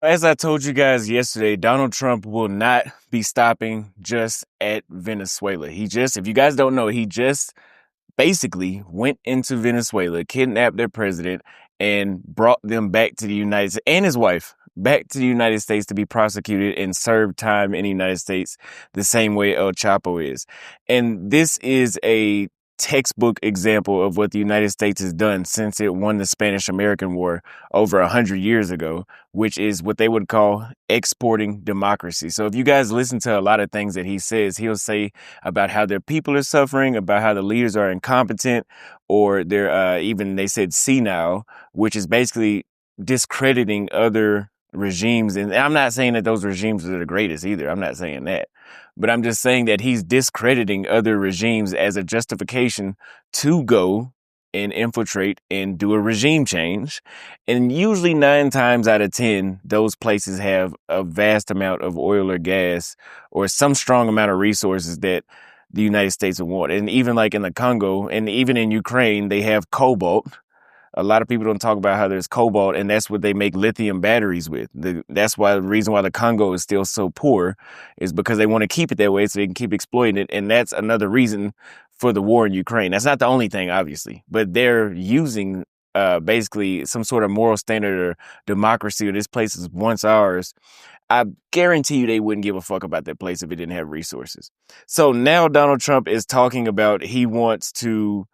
As I told you guys yesterday, Donald Trump will not be stopping just at Venezuela. If you guys don't know, he just basically went into Venezuela, kidnapped their president, and brought them back to the United States and his wife back to the United States to be prosecuted and serve time in the United States the same way El Chapo is. And this is a textbook example of what the United States has done since it won the Spanish-American War over 100 years ago, which is what they would call exporting democracy. So if you guys listen to a lot of things that he says, he'll say about how their people are suffering, about how the leaders are incompetent, or they're even they said senile, which is basically discrediting other regimes. And I'm not saying that those regimes are the greatest either. I'm not saying that. But I'm just saying that he's discrediting other regimes as a justification to go and infiltrate and do a regime change. And usually 9 times out of 10, those places have a vast amount of oil or gas or some strong amount of resources that the United States would want. And even like in the Congo and even in Ukraine, they have cobalt. A lot of people don't talk about how there's cobalt, and that's what they make lithium batteries with. That's why the reason why the Congo is still so poor is because they want to keep it that way so they can keep exploiting it. And that's another reason for the war in Ukraine. That's not the only thing, obviously, but they're using basically some sort of moral standard or democracy, or this place is once ours. I guarantee you they wouldn't give a fuck about that place if it didn't have resources. So now Donald Trump is talking about he wants to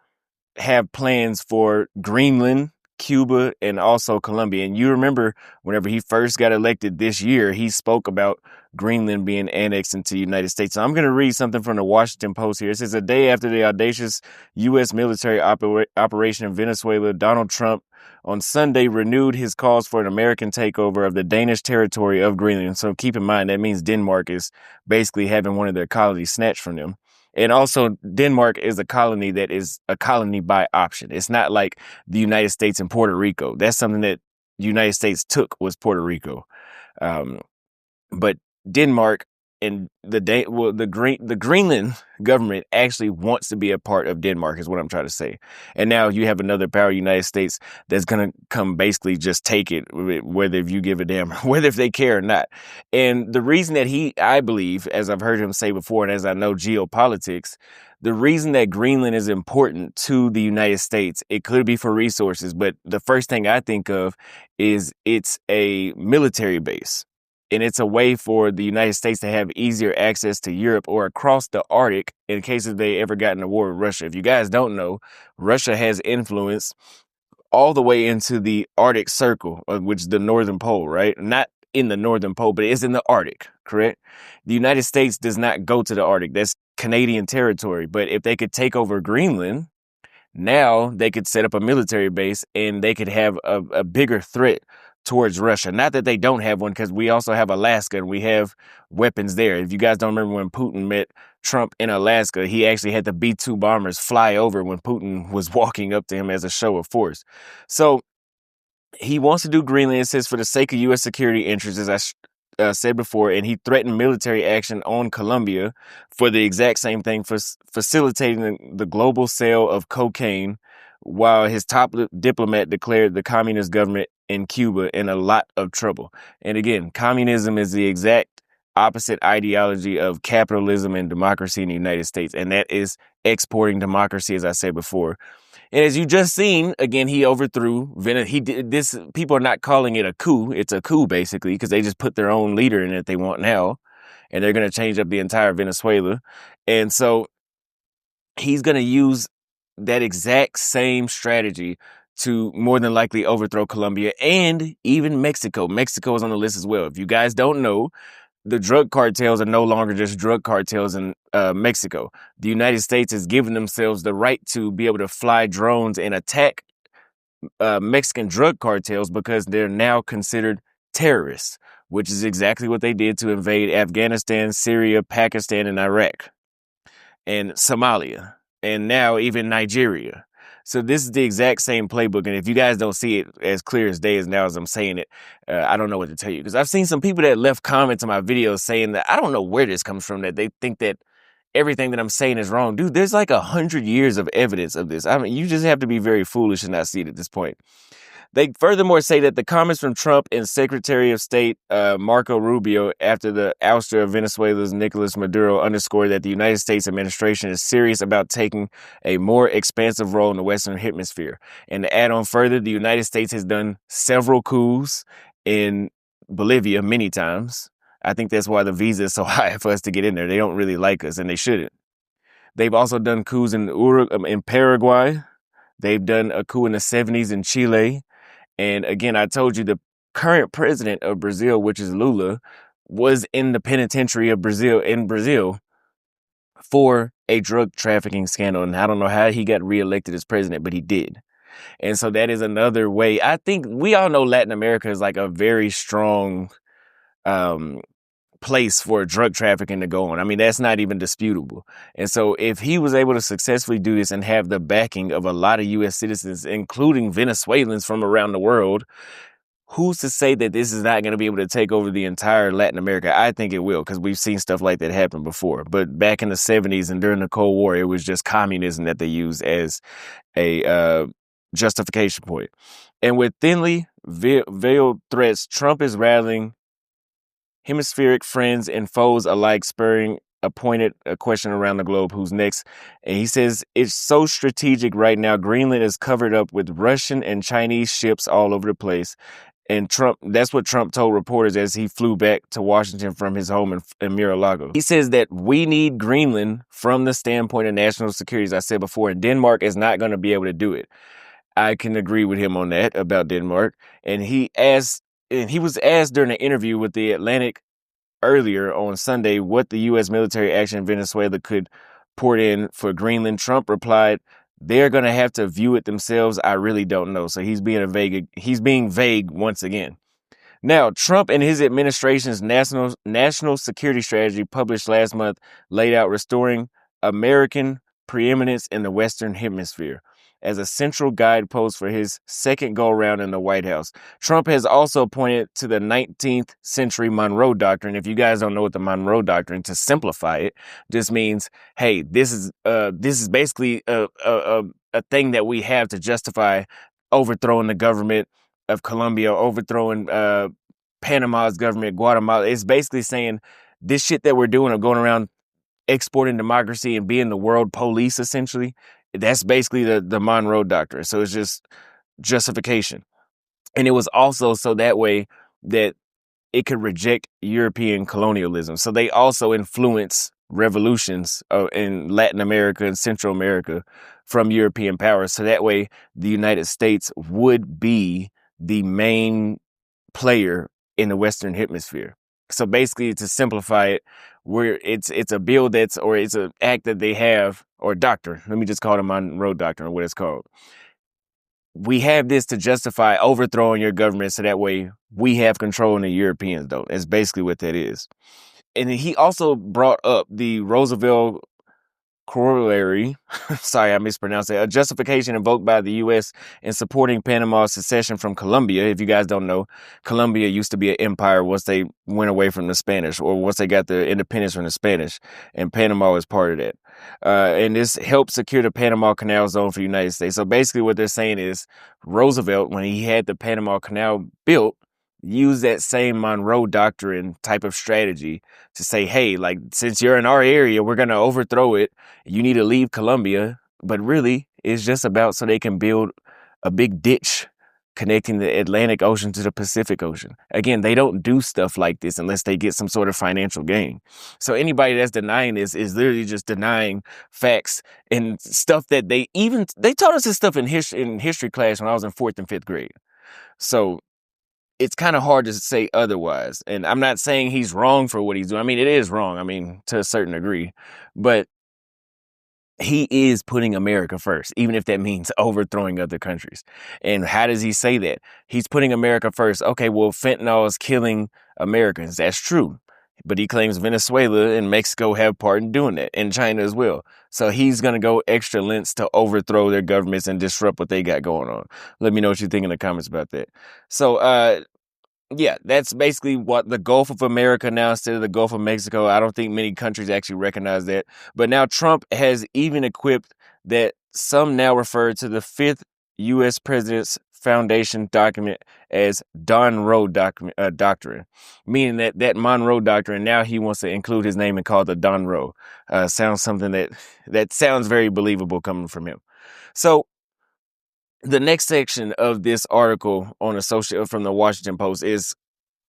have plans for Greenland, Cuba, and also Colombia. And you remember whenever he first got elected this year, he spoke about Greenland being annexed into the United States. So I'm going to read something from the Washington Post here. It says, a day after the audacious U.S. military operation in Venezuela, Donald Trump on Sunday renewed his calls for an American takeover of the Danish territory of Greenland. So keep in mind, that means Denmark is basically having one of their colonies snatched from them. And also, Denmark is a colony that is a colony by option. It's not like the United States and Puerto Rico. That's something that the United States took, was Puerto Rico. But Denmark and the Greenland government actually wants to be a part of Denmark, is what I'm trying to say. And now you have another power, United States, that's gonna come basically just take it, whether if you give a damn, whether if they care or not. And the reason that I believe, as I've heard him say before, and as I know geopolitics, the reason that Greenland is important to the United States, it could be for resources, but the first thing I think of is it's a military base. And it's a way for the United States to have easier access to Europe or across the Arctic in case if they ever got in a war with Russia. If you guys don't know, Russia has influence all the way into the Arctic Circle, which is the Northern Pole, right? Not in the Northern Pole, but it's in the Arctic, correct? The United States does not go to the Arctic. That's Canadian territory. But if they could take over Greenland, now they could set up a military base and they could have a bigger threat towards Russia. Not that they don't have one, because we also have Alaska and we have weapons there. If you guys don't remember when Putin met Trump in Alaska, he actually had the B-2 bombers fly over when Putin was walking up to him as a show of force. So he wants to do Greenland, it says, for the sake of U.S. security interests, as I said before, and he threatened military action on Colombia for the exact same thing, for facilitating the global sale of cocaine, while his top diplomat declared the communist government in Cuba in a lot of trouble. And again, communism is the exact opposite ideology of capitalism and democracy in the United States, and that is exporting democracy, as I said before. And as you just seen, again, he overthrew Venezuela. He did this. People are not calling it a coup. It's a coup, basically, because they just put their own leader in it they want now, and they're going to change up the entire Venezuela. And so he's going to use that exact same strategy to more than likely overthrow Colombia and even Mexico. Mexico is on the list as well. If you guys don't know, the drug cartels are no longer just drug cartels in Mexico. The United States has given themselves the right to be able to fly drones and attack Mexican drug cartels because they're now considered terrorists, which is exactly what they did to invade Afghanistan, Syria, Pakistan, and Iraq, and Somalia, and now even Nigeria. So this is the exact same playbook. And if you guys don't see it as clear as day as now as I'm saying it, I don't know what to tell you. Because I've seen some people that left comments on my videos saying that I don't know where this comes from, that they think that everything that I'm saying is wrong. Dude, there's like 100 years of evidence of this. I mean, you just have to be very foolish and not see it at this point. They furthermore say that the comments from Trump and Secretary of State Marco Rubio after the ouster of Venezuela's Nicolas Maduro underscore that the United States administration is serious about taking a more expansive role in the Western Hemisphere. And to add on further, the United States has done several coups in Bolivia many times. I think that's why the visa is so high for us to get in there. They don't really like us, and they shouldn't. They've also done coups in Paraguay. They've done a coup in the 70s in Chile. And again, I told you the current president of Brazil, which is Lula, was in the penitentiary of Brazil for a drug trafficking scandal. And I don't know how he got reelected as president, but he did. And so that is another way. I think we all know Latin America is like a very strong place for drug trafficking to go on. I mean, that's not even disputable. And so if he was able to successfully do this and have the backing of a lot of U.S. citizens, including Venezuelans from around the world, who's to say that this is not going to be able to take over the entire Latin America? I think it will, because we've seen stuff like that happen before. But back in the 70s and during the Cold War, it was just communism that they used as a justification point. And with thinly veiled threats, Trump is rallying hemispheric friends and foes alike, spurring a question around the globe: who's next? And he says it's so strategic right now. Greenland is covered up with Russian and Chinese ships all over the place. And that's what Trump told reporters as he flew back to Washington from his home in Mar-a-Lago. He says that we need Greenland from the standpoint of national security, as I said before, and Denmark is not going to be able to do it. I can agree with him on that about Denmark. And he was asked during an interview with the Atlantic earlier on Sunday what the U.S. military action in Venezuela could port in for Greenland. Trump replied, "They're going to have to view it themselves. I really don't know." So he's being vague once again. Now, Trump and his administration's national security strategy published last month laid out restoring American preeminence in the Western Hemisphere as a central guidepost for his second go-around in the White House. Trump has also pointed to the 19th century Monroe Doctrine. If you guys don't know what the Monroe Doctrine, to simplify it, just means, hey, this is basically a thing that we have to justify overthrowing the government of Colombia, overthrowing Panama's government, Guatemala. It's basically saying this shit that we're doing of going around exporting democracy and being the world police, essentially. That's basically the Monroe Doctrine. So it's just justification. And it was also so that way that it could reject European colonialism. So they also influence revolutions in Latin America and Central America from European powers. So that way the United States would be the main player in the Western Hemisphere. So basically, to simplify it, it's a bill it's an act that they have, or doctrine. Let me just call it Monroe Doctrine, or what it's called. We have this to justify overthrowing your government, so that way we have control in the Europeans, though. That's basically what that is. And he also brought up the Roosevelt corollary, sorry, I mispronounced it, a justification invoked by the U.S. in supporting Panama's secession from Colombia. If you guys don't know, Colombia used to be an empire once they went away from the Spanish, or once they got the independence from the Spanish, and Panama was part of that. And this helped secure the Panama Canal Zone for the United States. So basically what they're saying is Roosevelt, when he had the Panama Canal built, use that same Monroe Doctrine type of strategy to say, hey, like, since you're in our area, we're going to overthrow it. You need to leave Colombia. But really, it's just about so they can build a big ditch connecting the Atlantic Ocean to the Pacific Ocean. Again, they don't do stuff like this unless they get some sort of financial gain. So anybody that's denying this is literally just denying facts and stuff that they taught us this stuff in history class when I was in 4th and 5th grade. So it's kind of hard to say otherwise. And I'm not saying he's wrong for what he's doing. I mean, it is wrong. I mean, to a certain degree. But he is putting America first, even if that means overthrowing other countries. And how does he say that? He's putting America first. Okay, well, fentanyl is killing Americans. That's true. But he claims Venezuela and Mexico have part in doing that, and China as well. So he's going to go extra lengths to overthrow their governments and disrupt what they got going on. Let me know what you think in the comments about that. So, yeah, that's basically what the Gulf of America now instead of the Gulf of Mexico. I don't think many countries actually recognize that. But now Trump has even equipped that some now refer to the 5th U.S. president's Foundation document as Monroe Doctrine, meaning that Monroe Doctrine, now he wants to include his name and call it the Monroe. Sounds something that sounds very believable coming from him. So the next section of this article on from the Washington Post is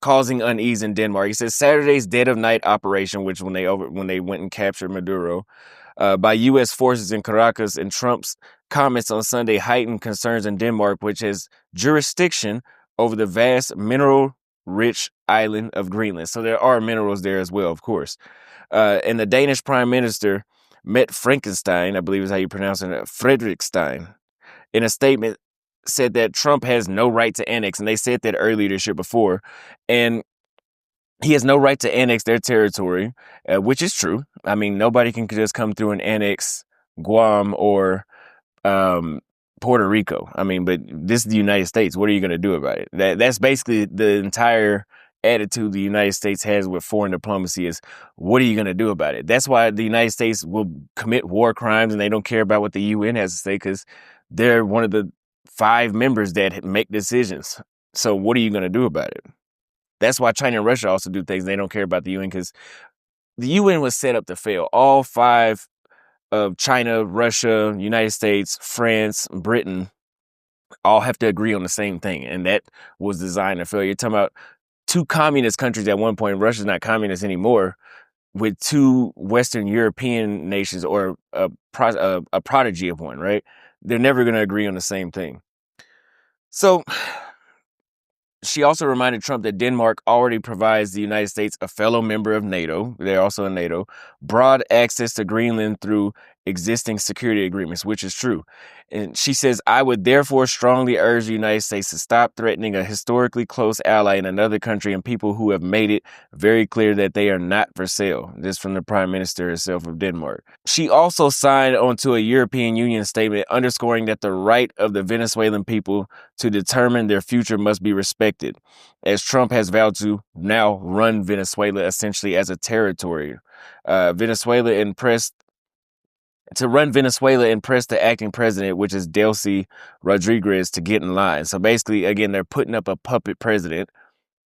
causing unease in Denmark. He says Saturday's dead of night operation, which when they went and captured Maduro, by U.S. forces in Caracas, and Trump's comments on Sunday heightened concerns in Denmark, which has jurisdiction over the vast mineral-rich island of Greenland. So there are minerals there as well, of course. And the Danish Prime Minister met Frankenstein, I believe is how you pronounce it, Fredrikstein, in a statement said that Trump has no right to annex, and they said that earlier this year before, and he has no right to annex their territory, which is true. I mean, nobody can just come through and annex Guam or Puerto Rico. I mean, but this is the United States. What are you going to do about it? That's basically the entire attitude the United States has with foreign diplomacy is, what are you going to do about it? That's why the United States will commit war crimes and they don't care about what the UN has to say, because they're one of the 5 members that make decisions. So what are you going to do about it? That's why China and Russia also do things. They don't care about the UN because the UN was set up to fail. All 5 of China, Russia, United States, France, Britain all have to agree on the same thing. And that was designed to fail. You're talking about 2 communist countries at one point. Russia's not communist anymore, with 2 Western European nations, or a prodigy of one, right? They're never going to agree on the same thing. So she also reminded Trump that Denmark already provides the United States, a fellow member of NATO, they're also in NATO, broad access to Greenland through existing security agreements, which is true. And she says, I would therefore strongly urge the United States to stop threatening a historically close ally in another country and people who have made it very clear that they are not for sale. This from the Prime Minister herself of Denmark. She also signed onto a European Union statement underscoring that the right of the Venezuelan people to determine their future must be respected, as Trump has vowed to now run Venezuela essentially as a territory. Venezuela and press the acting president, which is Delcy Rodriguez, to get in line. So basically, again, they're putting up a puppet president.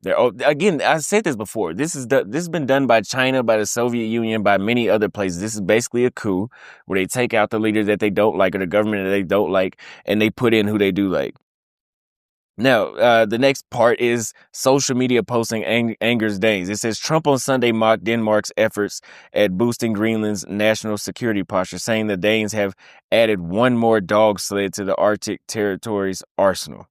Again, I said this before. This has been done by China, by the Soviet Union, by many other places. This is basically a coup where they take out the leader that they don't like or the government that they don't like, and they put in who they do like. Now, the next part is social media posting angers Danes. It says Trump on Sunday mocked Denmark's efforts at boosting Greenland's national security posture, saying the Danes have added one more dog sled to the Arctic territory's arsenal.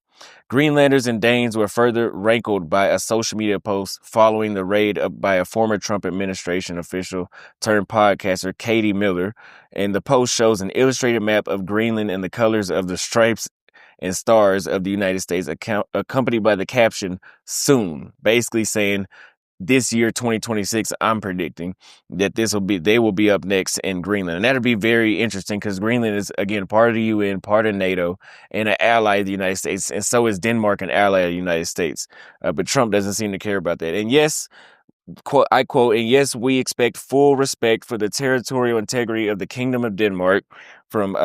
Greenlanders and Danes were further rankled by a social media post following the raid by a former Trump administration official turned podcaster, Katie Miller. And the post shows an illustrated map of Greenland in the colors of the stripes and stars of the United States, accompanied by the caption, soon, basically saying, this year, 2026, I'm predicting that they will be up next in Greenland. And that'll be very interesting because Greenland is, again, part of the UN, part of NATO, and an ally of the United States. And so is Denmark, an ally of the United States. But Trump doesn't seem to care about that. And yes, I quote, and yes, we expect full respect for the territorial integrity of the Kingdom of Denmark, from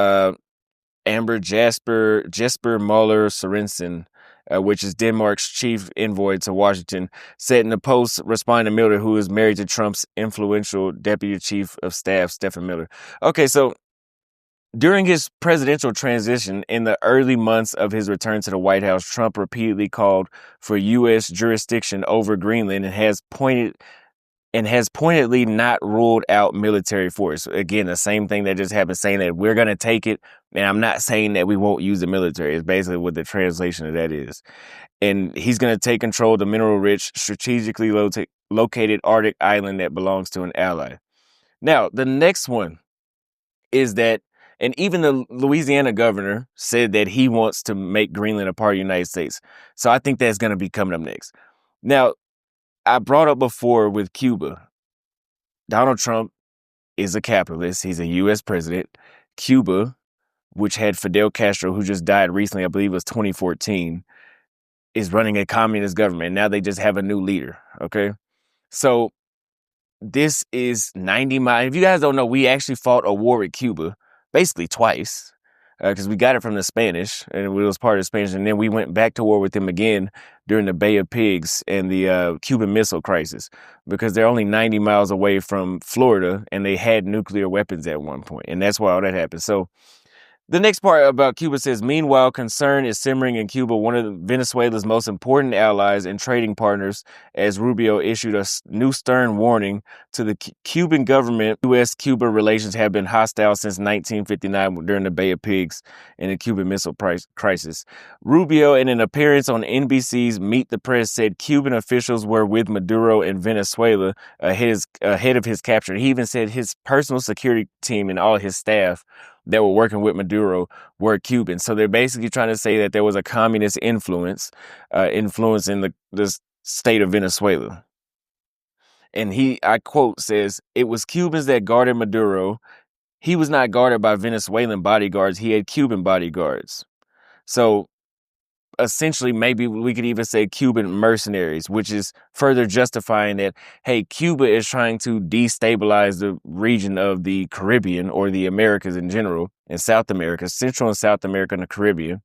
Amber Jesper Møller Sørensen, which is Denmark's chief envoy to Washington, said in the post, responding to Miller, who is married to Trump's influential deputy chief of staff, Stephen Miller. Okay, so during his presidential transition in the early months of his return to the White House, Trump repeatedly called for U.S. jurisdiction over Greenland and has pointedly not ruled out military force. Again, the same thing that just happened, saying that we're going to take it. And I'm not saying that we won't use the military. It's basically what the translation of that is. And he's going to take control of the mineral-rich, strategically located Arctic island that belongs to an ally. Now, the next one is that, and even the Louisiana governor said that he wants to make Greenland a part of the United States. So I think that's going to be coming up next. Now, I brought up before with Cuba, Donald Trump is a capitalist. He's a U.S. president. Cuba, which had Fidel Castro, who just died recently, I believe it was 2014, is running a communist government. Now they just have a new leader, okay? So this is 90 miles. If you guys don't know, we actually fought a war with Cuba, basically twice. because we got it from the Spanish, and it was part of the Spanish, and then we went back to war with them again during the Bay of Pigs and the Cuban Missile Crisis, because they're only 90 miles away from Florida, and they had nuclear weapons at one point, and that's why all that happened. So the next part about Cuba says, meanwhile, concern is simmering in Cuba, one of Venezuela's most important allies and trading partners, as Rubio issued a new stern warning to the Cuban government. U.S.-Cuba relations have been hostile since 1959 during the Bay of Pigs and the Cuban Missile Crisis. Rubio, in an appearance on NBC's Meet the Press, said Cuban officials were with Maduro in Venezuela ahead of his capture. He even said his personal security team and all his staff that were working with Maduro were Cuban. So they're basically trying to say that there was a communist influence in the state of Venezuela. And I quote, says, it was Cubans that guarded Maduro. He was not guarded by Venezuelan bodyguards. He had Cuban bodyguards. So essentially, maybe we could even say Cuban mercenaries, which is further justifying that, hey, Cuba is trying to destabilize the region of the Caribbean, or the Americas in general, and South America, Central and South America and the Caribbean.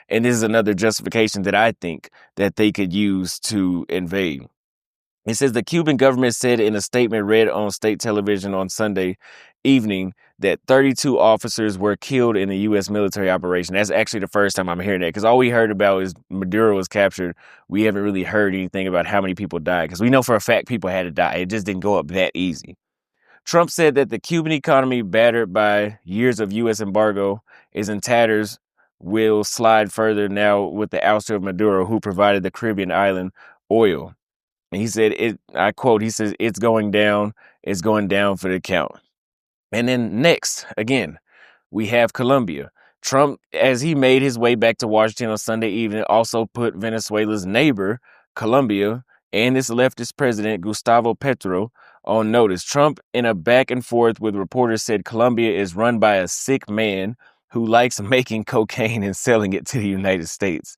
And this is another justification that I think that they could use to invade. It says the Cuban government said in a statement read on state television on Sunday evening that 32 officers were killed in a U.S. military operation. That's actually the first time I'm hearing that, because all we heard about is Maduro was captured. We haven't really heard anything about how many people died, because we know for a fact people had to die. It just didn't go up that easy. Trump said that the Cuban economy, battered by years of U.S. embargo, is in tatters, will slide further now with the ouster of Maduro, who provided the Caribbean island oil. And he said, I quote, he says, it's going down for the count. And then next, again, we have Colombia. Trump, as he made his way back to Washington on Sunday evening, also put Venezuela's neighbor, Colombia, and its leftist president, Gustavo Petro, on notice. Trump, in a back and forth with reporters, said Colombia is run by a sick man who likes making cocaine and selling it to the United States.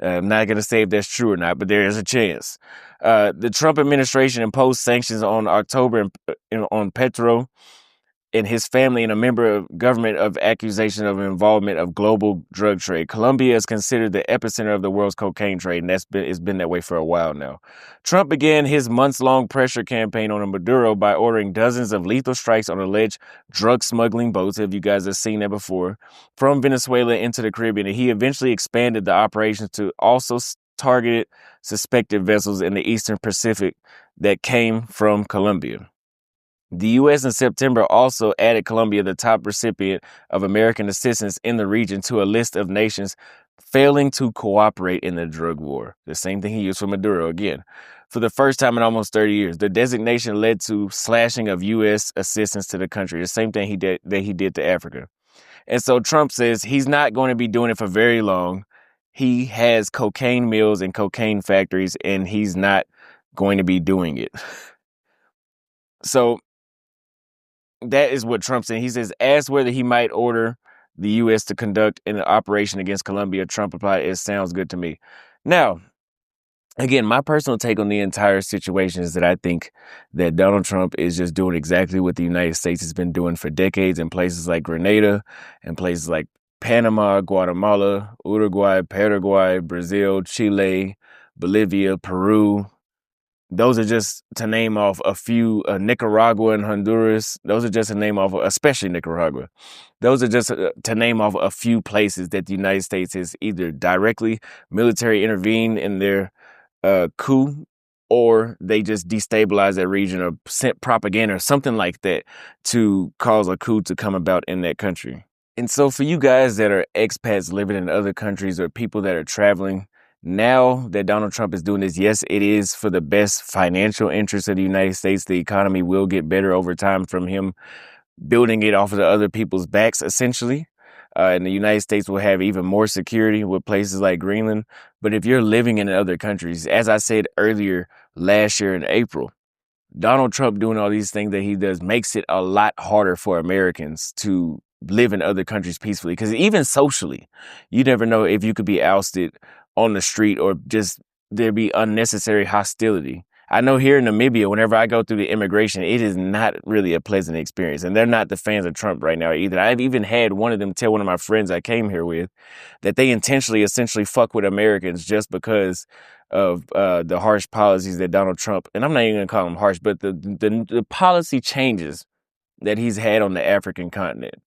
I'm not going to say if that's true or not, but there is a chance. The Trump administration imposed sanctions on October on Petro and his family and a member of government of accusation of involvement of global drug trade. Colombia is considered the epicenter of the world's cocaine trade, and it's been that way for a while now. Trump began his months-long pressure campaign on Maduro by ordering dozens of lethal strikes on alleged drug smuggling boats, if you guys have seen that before, from Venezuela into the Caribbean. And he eventually expanded the operations to also targeted suspected vessels in the Eastern Pacific that came from Colombia. The U.S. in September also added Colombia, the top recipient of American assistance in the region, to a list of nations failing to cooperate in the drug war. The same thing he used for Maduro again. For the first time in almost 30 years, the designation led to slashing of U.S. assistance to the country, the same thing that he did to Africa. And so Trump says he's not going to be doing it for very long. He has cocaine mills and cocaine factories, and he's not going to be doing it. So that is what Trump said. He says, asked whether he might order the U.S. to conduct an operation against Colombia, Trump replied, it sounds good to me. Now, again, my personal take on the entire situation is that I think that Donald Trump is just doing exactly what the United States has been doing for decades in places like Grenada and places like Panama, Guatemala, Uruguay, Paraguay, Brazil, Chile, Bolivia, Peru. Those are just to name off a few, Nicaragua and Honduras. Those are just to name off, especially Nicaragua. Those are just to name off a few places that the United States has either directly military intervened in their coup, or they just destabilized that region or sent propaganda or something like that to cause a coup to come about in that country. And so for you guys that are expats living in other countries or people that are traveling, now that Donald Trump is doing this, yes, it is for the best financial interest of the United States. The economy will get better over time from him building it off of the other people's backs, essentially. And the United States will have even more security with places like Greenland. But if you're living in other countries, as I said earlier last year in April, Donald Trump doing all these things that he does makes it a lot harder for Americans to live in other countries peacefully. Because even socially, you never know if you could be ousted on the street or just there be unnecessary hostility. I know here in Namibia, whenever I go through the immigration, it is not really a pleasant experience. And they're not the fans of Trump right now either. I've even had one of them tell one of my friends I came here with that they intentionally, essentially fuck with Americans just because of the harsh policies that Donald Trump, and I'm not even gonna call them harsh, but the policy changes that he's had on the African continent.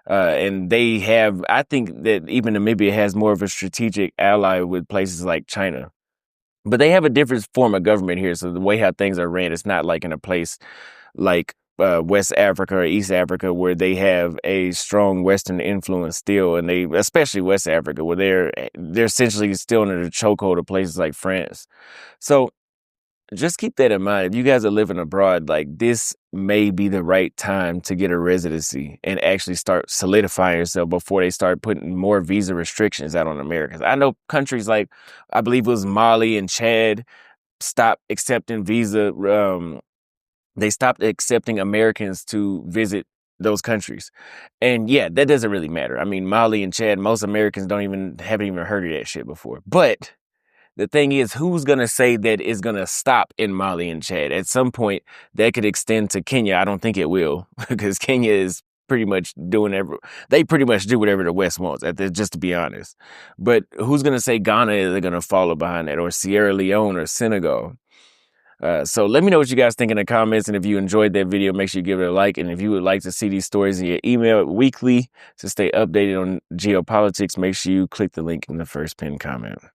And they have, I think that even Namibia has more of a strategic ally with places like China. But they have a different form of government here. So the way how things are ran, it's not like in a place like West Africa or East Africa where they have a strong Western influence still. And they, especially West Africa, where they're essentially still under the chokehold of places like France. So just keep that in mind. If you guys are living abroad, like this may be the right time to get a residency and actually start solidifying yourself before they start putting more visa restrictions out on Americans. I know countries like, I believe it was Mali and Chad, stopped accepting they stopped accepting Americans to visit those countries. And yeah, that doesn't really matter. I mean, Mali and Chad, most Americans haven't even heard of that shit before. But the thing is, who's going to say that it's going to stop in Mali and Chad? At some point, that could extend to Kenya. I don't think it will, because Kenya is pretty much they pretty much do whatever the West wants, just to be honest. But who's going to say Ghana is going to follow behind that, or Sierra Leone or Senegal? So let me know what you guys think in the comments. And if you enjoyed that video, make sure you give it a like. And if you would like to see these stories in your email weekly to stay updated on geopolitics, make sure you click the link in the first pinned comment.